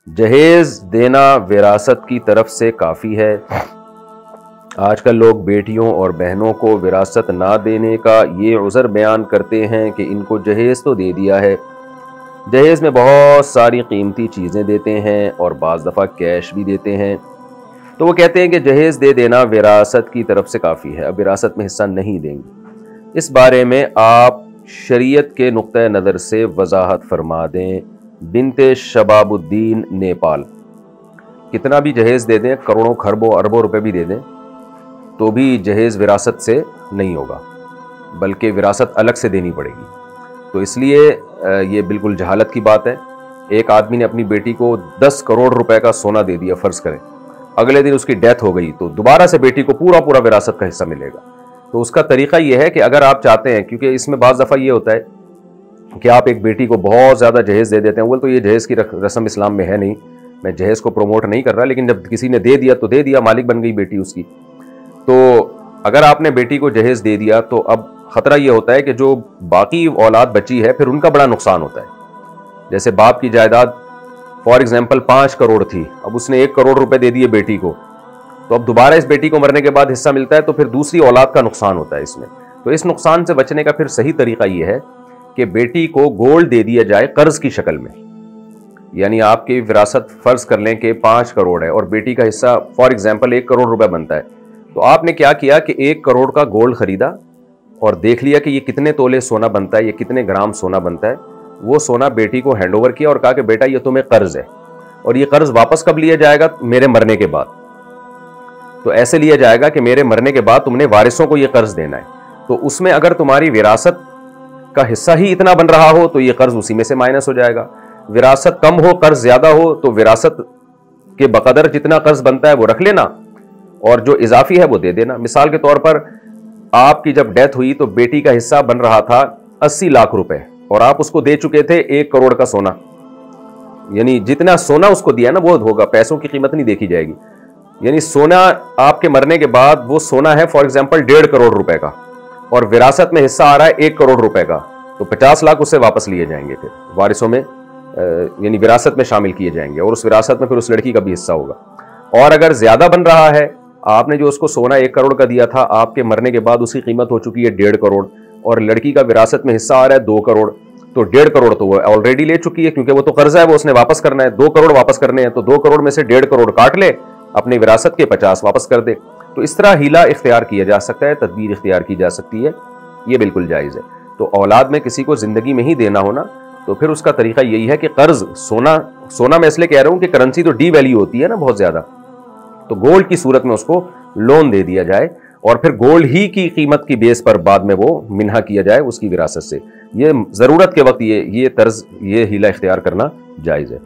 جہیز دینا وراثت کی طرف سے کافی ہے۔ آج کل لوگ بیٹیوں اور بہنوں کو وراثت نہ دینے کا یہ عذر بیان کرتے ہیں کہ ان کو جہیز تو دے دیا ہے۔ جہیز میں بہت ساری قیمتی چیزیں دیتے ہیں اور بعض دفعہ کیش بھی دیتے ہیں، تو وہ کہتے ہیں کہ جہیز دے دینا وراثت کی طرف سے کافی ہے، اب وراثت میں حصہ نہیں دیں گے۔ اس بارے میں آپ شریعت کے نقطہ نظر سے وضاحت فرما دیں۔ بنت شباب الدین، نیپال۔ کتنا بھی جہیز دے دیں، کروڑوں کھربوں اربوں روپے بھی دے دیں، تو بھی جہیز وراثت سے نہیں ہوگا، بلکہ وراثت الگ سے دینی پڑے گی۔ تو اس لیے یہ بالکل جہالت کی بات ہے۔ ایک آدمی نے اپنی بیٹی کو 10 کروڑ روپے کا سونا دے دیا، فرض کریں، اگلے دن اس کی ڈیتھ ہو گئی تو دوبارہ سے بیٹی کو پورا وراثت کا حصہ ملے گا۔ تو اس کا طریقہ یہ ہے کہ اگر آپ چاہتے ہیں، کیونکہ اس میں بعض دفعہ یہ ہوتا ہے کہ آپ ایک بیٹی کو بہت زیادہ جہیز دے دیتے ہیں، وہ تو یہ جہیز کی رسم اسلام میں ہے نہیں، میں جہیز کو پروموٹ نہیں کر رہا، لیکن جب کسی نے دے دیا تو دے دیا، مالک بن گئی بیٹی اس کی۔ تو اگر آپ نے بیٹی کو جہیز دے دیا تو اب خطرہ یہ ہوتا ہے کہ جو باقی اولاد بچی ہے پھر ان کا بڑا نقصان ہوتا ہے۔ جیسے باپ کی جائیداد فار ایگزامپل 5 کروڑ تھی، اب اس نے 1 کروڑ روپے دے دیے بیٹی کو، تو اب دوبارہ اس بیٹی کو مرنے کے بعد حصہ ملتا ہے تو پھر دوسری اولاد کا نقصان ہوتا ہے اس میں۔ تو اس نقصان سے بچنے کا پھر صحیح طریقہ یہ ہے کہ بیٹی کو گولڈ دے دیا جائے قرض کی شکل میں، یعنی آپ کی وراثت فرض کر لیں کہ 5 کروڑ ہے اور بیٹی کا حصہ فار ایگزامپل 1 کروڑ روپے بنتا ہے، تو آپ نے کیا کیا کہ 1 کروڑ کا گولڈ خریدا اور دیکھ لیا کہ یہ کتنے تولے سونا بنتا ہے، یہ کتنے گرام سونا بنتا ہے، وہ سونا بیٹی کو ہینڈ اوور کیا اور کہا کہ بیٹا یہ تمہیں قرض ہے، اور یہ قرض واپس کب لیا جائے گا؟ میرے مرنے کے بعد۔ تو ایسے لیا جائے گا کہ میرے مرنے کے بعد تم نے وارثوں کو یہ قرض دینا ہے، تو اس میں اگر تمہاری وراثت کا حصہ ہی اتنا بن رہا ہو تو یہ قرض اسی میں سے مائنس ہو جائے گا۔ وراثت کم ہو، قرض زیادہ ہو، تو وراثت کے بقدر جتنا قرض بنتا ہے وہ رکھ لینا اور جو اضافی ہے وہ دے دینا۔ مثال کے طور پر آپ کی جب ڈیتھ ہوئی تو بیٹی کا حصہ بن رہا تھا 80 لاکھ روپے اور آپ اس کو دے چکے تھے 1 کروڑ کا سونا، یعنی جتنا سونا اس کو دیا نا وہ ہوگا، پیسوں کی قیمت نہیں دیکھی جائے گی، یعنی سونا آپ کے مرنے کے بعد وہ سونا ہے فار ایگزامپل 1.5 کروڑ روپے کا اور وراثت میں حصہ آ رہا ہے 1 کروڑ روپے کا، تو 50 لاکھ اس سے واپس لیے جائیں گے، پھر وارثوں میں یعنی وراثت میں شامل کیے جائیں گے اور اس وراثت میں پھر اس لڑکی کا بھی حصہ ہوگا۔ اور اگر زیادہ بن رہا ہے، آپ نے جو اس کو سونا 1 کروڑ کا دیا تھا، آپ کے مرنے کے بعد اس کی قیمت ہو چکی ہے 1.5 کروڑ اور لڑکی کا وراثت میں حصہ آ رہا ہے 2 کروڑ، تو 1.5 کروڑ تو وہ آلریڈی لے چکی ہے کیونکہ وہ تو قرضہ ہے، وہ اس نے واپس کرنا ہے، 2 کروڑ واپس کرنے ہیں، تو 2 کروڑ میں سے 1.5 کروڑ کاٹ لے، اپنی وراثت کے 50 واپس کر دے۔ تو اس طرح ہیلا اختیار کیا جا سکتا ہے، تدبیر اختیار کی جا سکتی ہے، یہ بالکل جائز ہے۔ تو اولاد میں کسی کو زندگی میں ہی دینا ہونا تو پھر اس کا طریقہ یہی ہے کہ قرض سونا میں اس لیے کہہ رہا ہوں کہ کرنسی تو ڈی ویلیو ہوتی ہے نا بہت زیادہ، تو گولڈ کی صورت میں اس کو لون دے دیا جائے اور پھر گولڈ ہی کی قیمت کی بیس پر بعد میں وہ منہا کیا جائے اس کی وراثت سے۔ یہ ضرورت کے وقت یہ طرز، یہ ہیلا اختیار کرنا جائز ہے۔